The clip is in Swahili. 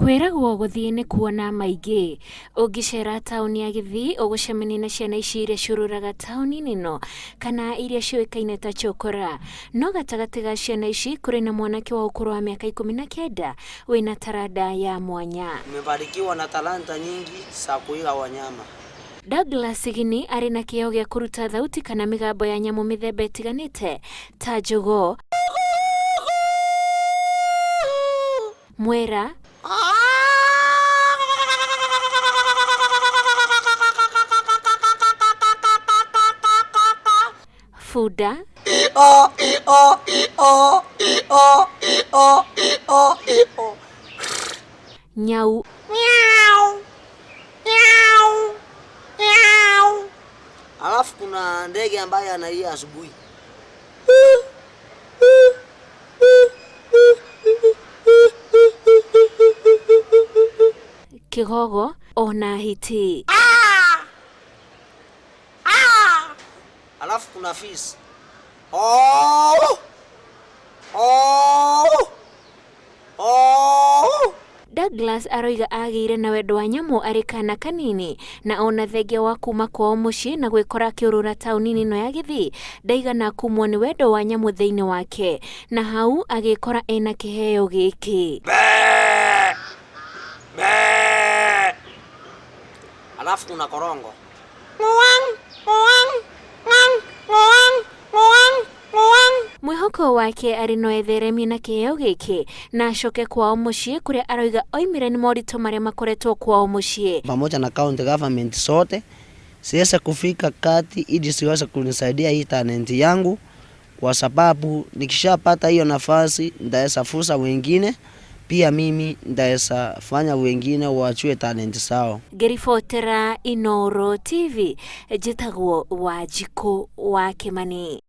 Kwiragwo guthii ni kuona maingi ungicera tauni ya Githii ugucemania na ciana ici iria ciururaga tauni-ini ino kana iria ciuikaine ta chokora no gatagati ga ciana ici kuri na mwanake wa ukuru wa miaka 19 wina taranda ya mwanya. Nimebarikiwa na talanta nyingi za kuiga wanyama. Douglas Gini ari na kĩo gĩa kuruta thauti kana migambo ya nyamu mithemba itiganite ta njogo, mwera, fuda, nyau, alafu kuna ndege ambaye analia asubuhi. kigogo ona hiti. Alafu kuna fisi. Douglas aroiga agire na wendo wa nyamu ari kana kanini na ona thengia wa kuma kwao mucii na gwikora kiurura tauni-ini ino ya Githii ndaigana kumwo ni wendo wa nyamu thiini wake na hau agikora ena kiheo giki. Alafu kuna korongo. Mwihoko wake ari no etheremia na kiheo giki na acoke kwao mucii kuria aroiga oimire ni moritũ maria makoretwo kwao mucii pamoja na county government sote siweza kufika kati ili siweze kunisaidia hii talent yangu, kwa sababu nikishapata hiyo nafasi ndaweza fursa wengine, pia mimi ndaweza fanya wengine waachue talent zao. Ngiribotera Inooro TV, njitagwo Wanjiku wa Cemania.